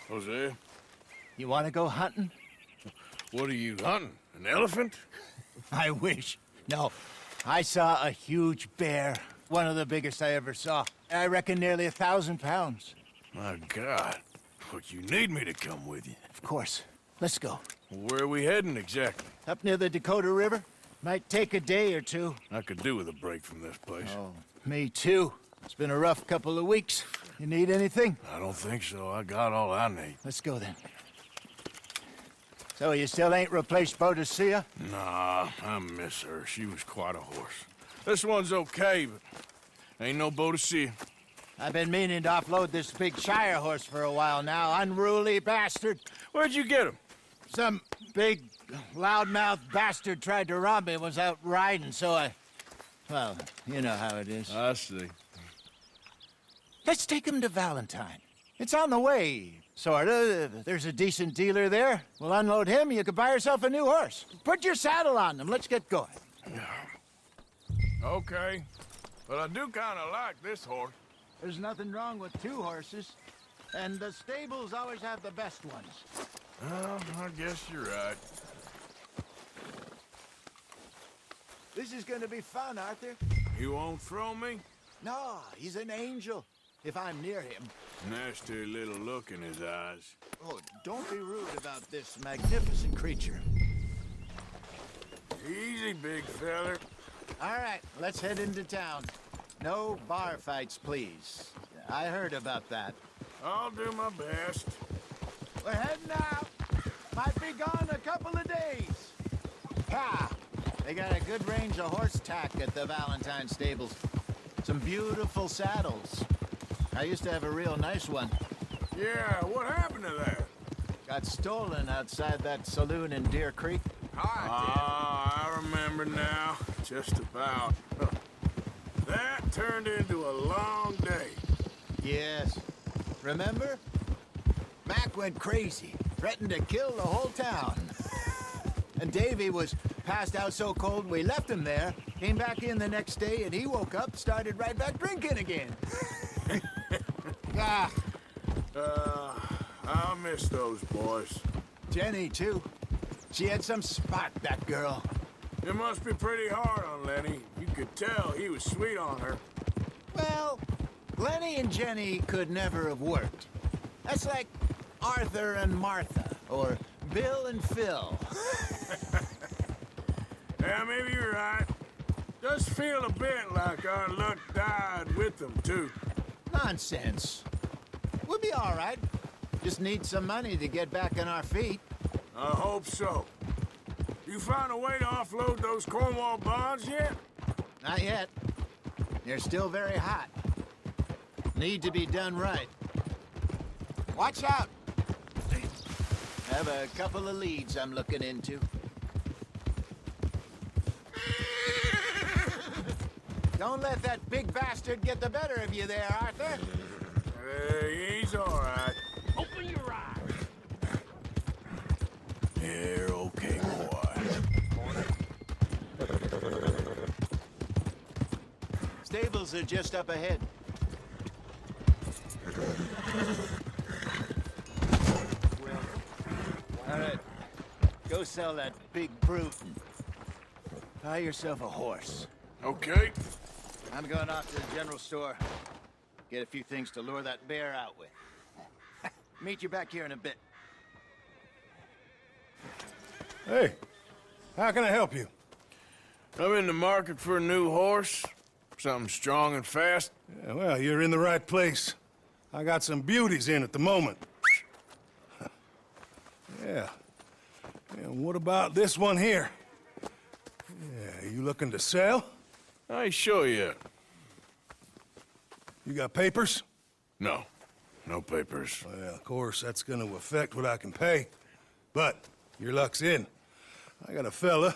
Hosea, You want to go hunting? what are you hunting? An elephant? I wish. No, I saw a huge bear. One of the biggest I ever saw. I reckon nearly 1,000 pounds. My God. But you need me to come with you. Of course. Let's go. Where are we heading exactly? Up near the Dakota River. Might take a day or two. I could do with a break from this place. Oh, me too. It's been a rough couple of weeks. You need anything? I don't think so. I got all I need. Let's go then. So you still ain't replaced Hosea? Nah, I miss her. She was quite a horse. This one's okay, but ain't no boat to see. I've been meaning to offload this big Shire horse for a while now. Unruly bastard. Where'd you get him? Some big, loudmouth bastard tried to rob me and was out riding, so I... Well, you know how it is. I see. Let's take him to Valentine. It's on the way, sorta. There's a decent dealer there. We'll unload him, you could buy yourself a new horse. Put your saddle on him, let's get going. Okay. But I do kind of like this horse. There's nothing wrong with two horses. And the stables always have the best ones. Well, I guess you're right. This is gonna be fun, Arthur. You won't throw me? No, he's an angel. If I'm near him. Nasty little look in his eyes. Oh, don't be rude about this magnificent creature. Easy, big feller. All right, let's head into town. No bar fights, please. I heard about that. I'll do my best. We're heading out. Might be gone a couple of days. Ah, they got a good range of horse tack at the Valentine stables. Some beautiful saddles. I used to have a real nice one. Yeah, what happened to that? Got stolen outside that saloon in Deer Creek. I remember now. Just about. That turned into a long day. Yes. Remember? Mac went crazy, threatened to kill the whole town. And Davy was passed out so cold we left him there, came back in the next day, and he woke up, started right back drinking again. Ah. I miss those boys. Jenny, too. She had some spark, that girl. It must be pretty hard on Lenny. You could tell he was sweet on her. Well, Lenny and Jenny could never have worked. That's like Arthur and Martha, or Bill and Phil. Yeah, maybe you're right. Does feel a bit like our luck died with them, too. Nonsense. We'll be all right. Just need some money to get back on our feet. I hope so. You found a way to offload those Cornwall bonds yet? Not yet. They're still very hot. Need to be done right. Watch out! I have a couple of leads I'm looking into. Don't let that big bastard get the better of you there, Arthur. He's all right. Open your eyes. You're okay, boy. Stables are just up ahead. All right. Go sell that big brute and buy yourself a horse. Okay. I'm going off to the general store. Get a few things to lure that bear out with. Meet you back here in a bit. Hey, how can I help you? I'm in the market for a new horse. Something strong and fast. Yeah, well, you're in the right place. I got some beauties in at the moment. Yeah. And what about this one here? Yeah, you looking to sell? I ain't sure yet. You got papers? No. No papers. Well, of course, that's gonna affect what I can pay. But your luck's in. I got a fella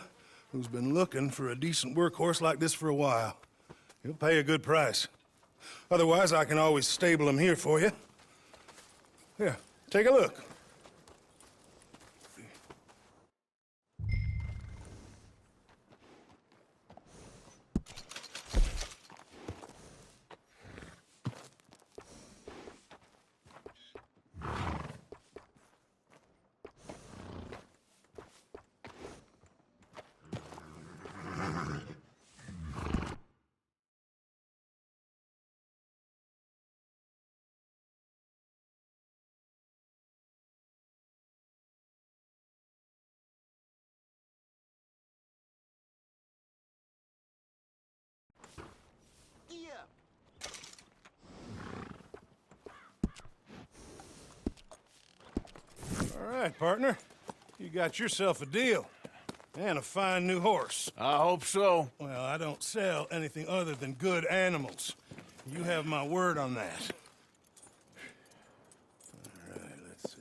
who's been looking for a decent workhorse like this for a while. He'll pay a good price. Otherwise, I can always stable him here for you. Here, take a look. All right, partner. You got yourself a deal. And a fine new horse. I hope so. Well, I don't sell anything other than good animals. You have my word on that. All right, let's see.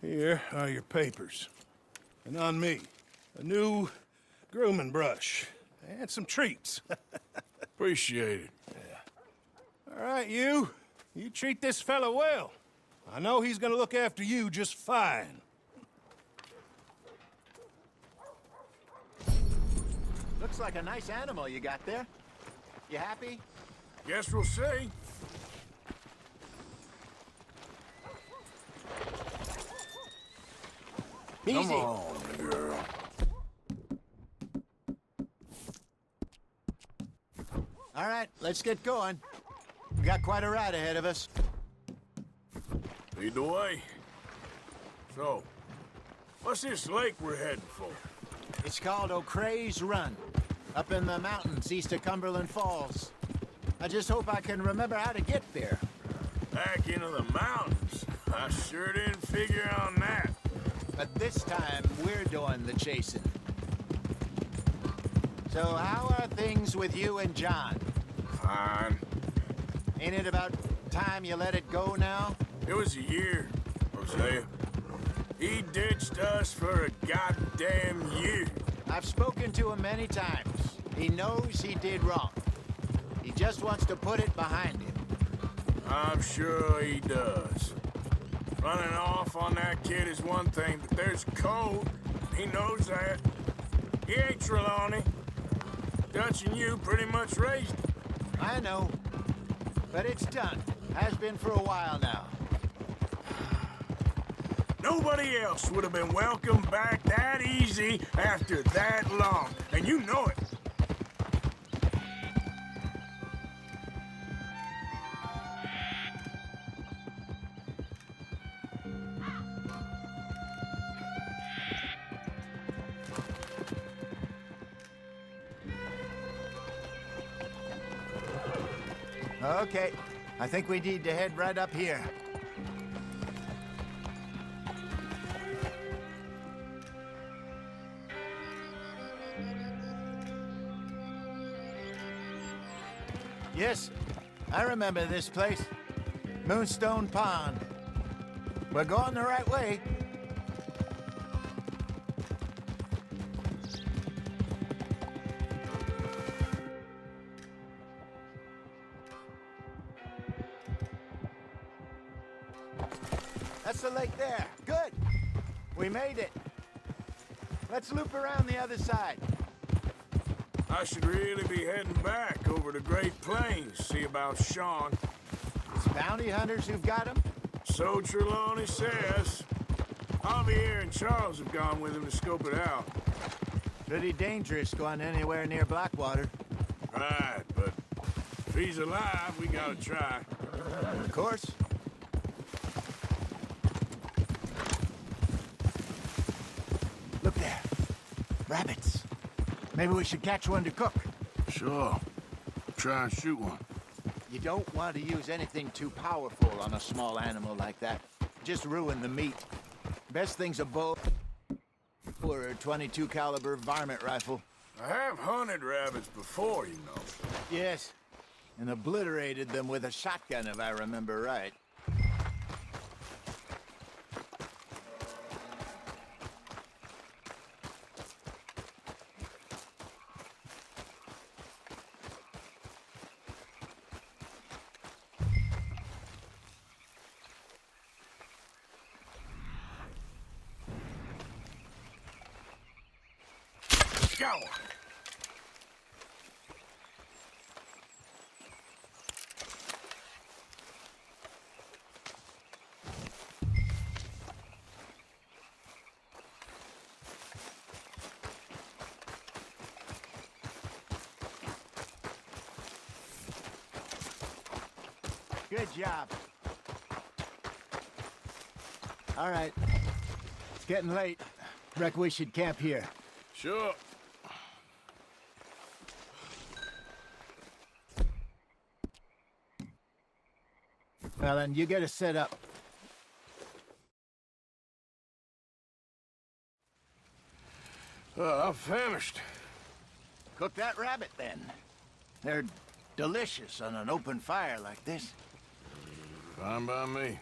Here are your papers. And on me, a new grooming brush. And some treats. Appreciate it. All right, you treat this fella well. I know he's gonna look after you just fine. Looks like a nice animal you got there. You happy? Guess we'll see. Easy. Come on, girl. All right, let's get going. We got quite a ride ahead of us. Lead the way. So, what's this lake we're heading for? It's called O'Creagh's Run, up in the mountains east of Cumberland Falls. I just hope I can remember how to get there. Back into the mountains. I sure didn't figure on that. But this time, we're doing the chasing. So how are things with you and John? Fine. Ain't it about time you let it go now? It was a year, Hosea. He ditched us for a goddamn year. I've spoken to him many times. He knows he did wrong. He just wants to put it behind him. I'm sure he does. Running off on that kid is one thing, but there's code. He knows that. He ain't Trelawney. Dutch and you pretty much raised him. I know. But it's done. Has been for a while now. Nobody else would have been welcomed back that easy after that long, and you know it. Okay. I think we need to head right up here. Yes, I remember this place. Moonstone Pond. We're going the right way. That's the lake there. Good. We made it. Let's loop around the other side. I should really be heading back over the Great Plains, see about Sean. It's bounty hunters who've got him? So Trelawney says. Javier and Charles have gone with him to scope it out. Pretty dangerous going anywhere near Blackwater. Right, but if he's alive, we gotta try. Of course. Look there. Rabbits. Maybe we should catch one to cook. Sure. Try and shoot one. You don't want to use anything too powerful on a small animal like that. Just ruin the meat. Best thing's a bow or a .22 caliber varmint rifle. I have hunted rabbits before, you know. Yes, and obliterated them with a shotgun if I remember right. Go! Good job. All right. It's getting late. Reckon we should camp here. Sure. Well, then you get us set up. I'm famished. Cook that rabbit, then. They're delicious on an open fire like this. Fine by me.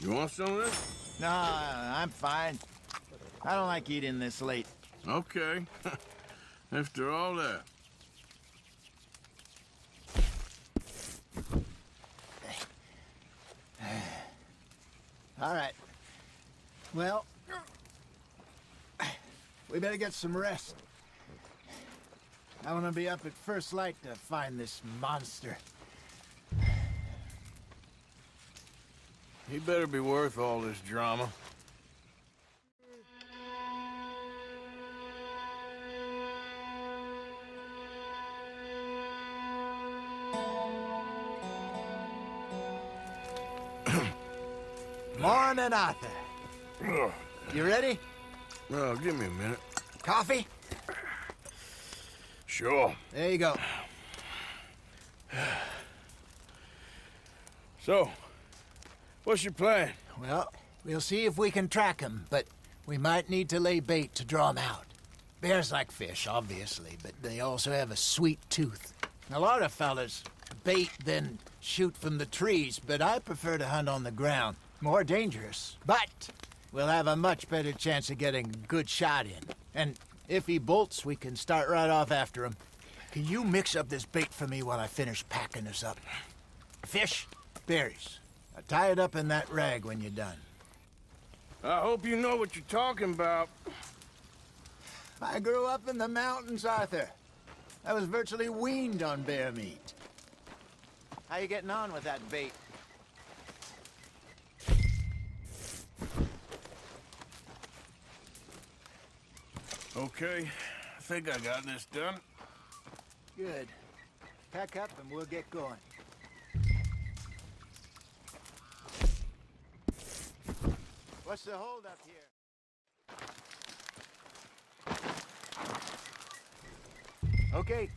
You want some of this? No, I'm fine. I don't like eating this late. Okay. After all that. All right. Well, we better get some rest. I want to be up at first light to find this monster. He better be worth all this drama. Morning, Arthur. You ready? Well, give me a minute. Coffee? Sure. There you go. So, what's your plan? Well, we'll see if we can track him, but we might need to lay bait to draw him out. Bears like fish, obviously, but they also have a sweet tooth. A lot of fellas bait, then shoot from the trees, but I prefer to hunt on the ground. More dangerous, but we'll have a much better chance of getting a good shot in. And if he bolts, we can start right off after him. Can you mix up this bait for me while I finish packing this up? Fish, berries. Now tie it up in that rag when you're done. I hope you know what you're talking about. I grew up in the mountains, Arthur. I was virtually weaned on bear meat. How you getting on with that bait? Okay, I think I got this done. Good. Pack up and we'll get going. What's the holdup here? Okay,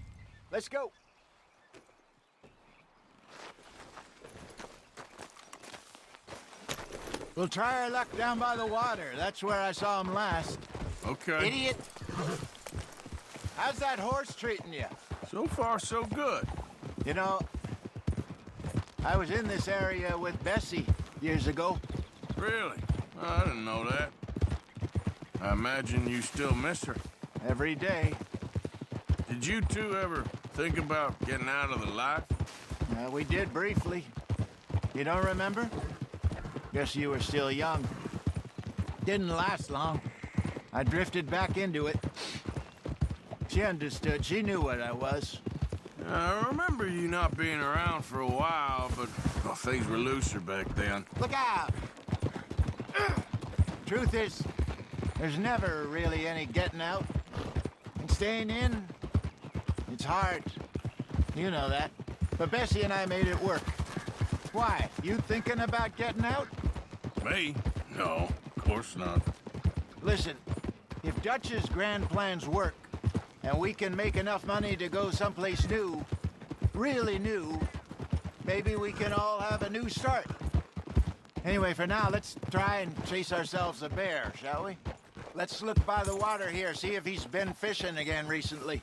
let's go. We'll try our luck down by the water. That's where I saw him last. Okay. Idiot! How's that horse treating you? So far, so good. You know, I was in this area with Bessie years ago. Really? I didn't know that. I imagine you still miss her. Every day. Did you two ever think about getting out of the life? We did briefly. You don't remember? Guess you were still young. Didn't last long. I drifted back into it. She understood. She knew what I was. I remember you not being around for a while, but well, things were looser back then. Look out! Truth is, there's never really any getting out. And staying in, it's hard. You know that. But Bessie and I made it work. Why? You thinking about getting out? Me? No, of course not. Listen, if Dutch's grand plans work, and we can make enough money to go someplace new, really new, maybe we can all have a new start. Anyway, for now, let's try and chase ourselves a bear, shall we? Let's look by the water here, see if he's been fishing again recently.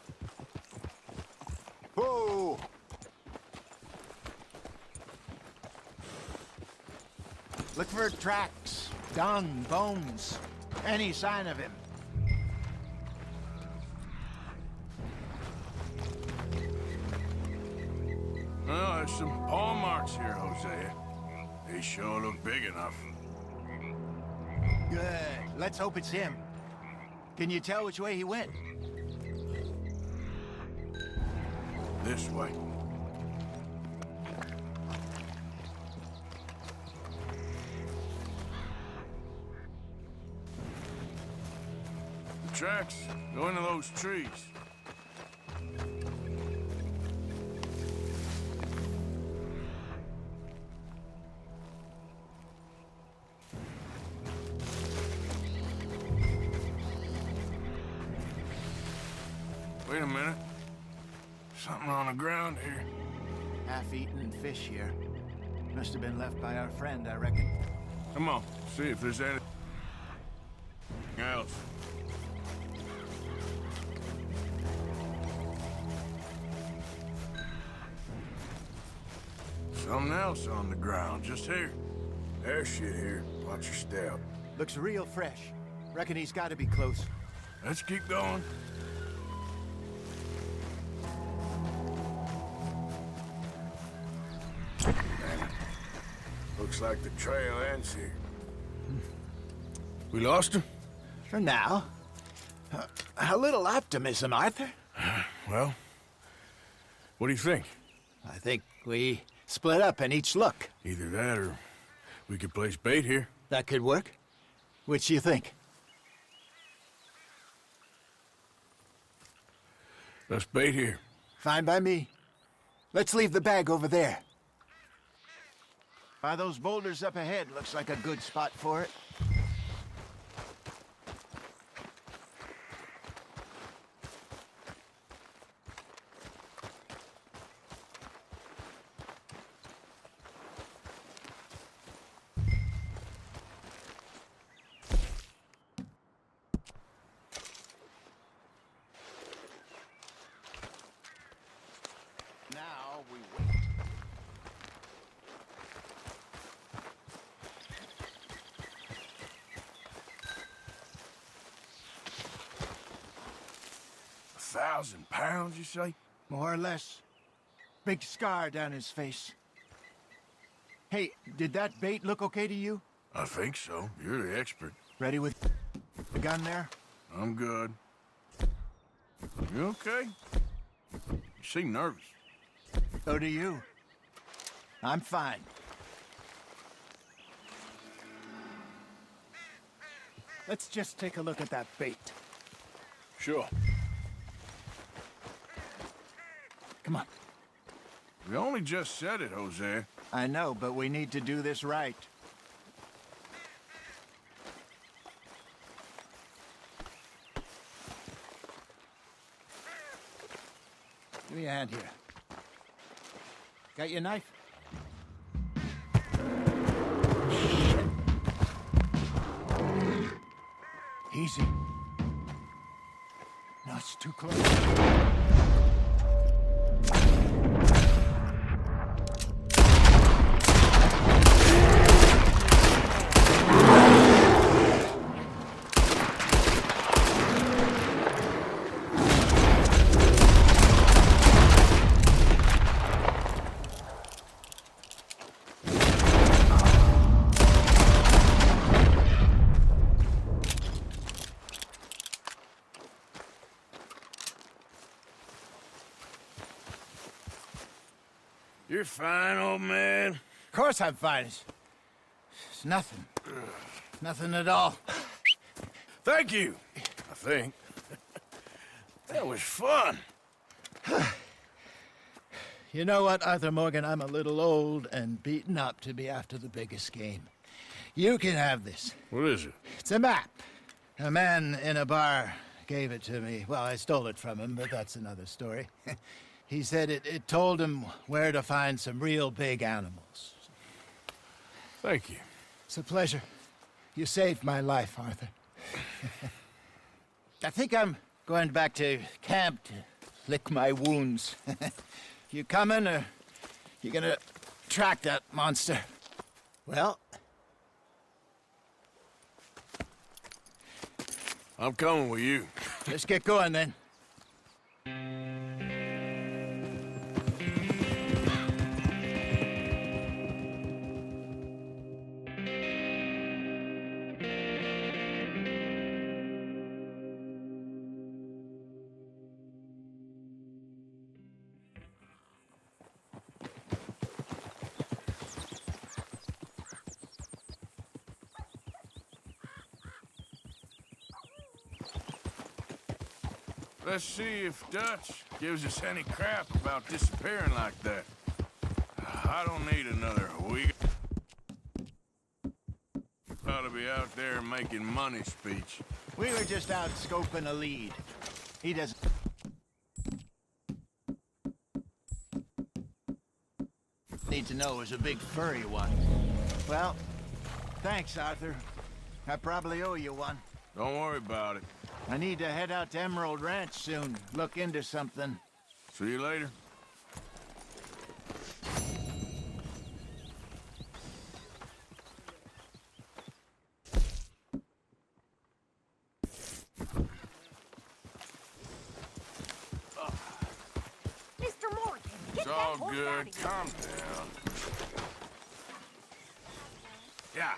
Whoa! Look for tracks, dung, bones, any sign of him. Well, there's some paw marks here, Hosea. They sure look big enough. Good. Let's hope it's him. Can you tell which way he went? This way. The tracks go into those trees. Wait a minute. Something on the ground here. Half-eaten fish here. Must have been left by our friend, I reckon. Come on, see if there's anything else. Something else on the ground, just here. There's shit here. Watch your step. Looks real fresh. Reckon he's got to be close. Let's keep going. Looks like the trail ends here. We lost him? For now. A little optimism, Arthur. Well, what do you think? I think we split up and each look. Either that or we could place bait here. That could work. Which do you think? Let's bait here. Fine by me. Let's leave the bag over there. By those boulders up ahead, looks like a good spot for it. Now we wait. £1,000, you say? More or less. Big scar down his face. Hey, did that bait look okay to you? I think so. You're the expert. Ready with the gun there? I'm good. You okay? You seem nervous. So do you. I'm fine. Let's just take a look at that bait. Sure. Come on. We only just said it, Hosea. I know, but we need to do this right. Give me a hand here. Got your knife? Shit. Easy. No, it's too close. You're fine, old man. Of course I'm fine. It's nothing. Nothing at all. Thank you, I think. That was fun. You know what, Arthur Morgan? I'm a little old and beaten up to be after the biggest game. You can have this. What is it? It's a map. A man in a bar gave it to me. Well, I stole it from him, but that's another story. He said it told him where to find some real big animals. Thank you. It's a pleasure. You saved my life, Arthur. I think I'm going back to camp to lick my wounds. You coming, or you gonna track that monster? Well, I'm coming with you. let's get going then. Let's see if Dutch gives us any crap about disappearing like that. I don't need another week. Ought to be out there making money speech. We were just out scoping a lead. He doesn't need to know is a big furry one. Well, thanks, Arthur. I probably owe you one. Don't worry about it. I need to head out to Emerald Ranch soon. Look into something. See you later. Mr. Morgan, get It's that all horse out good. of here. Calm down. Yeah.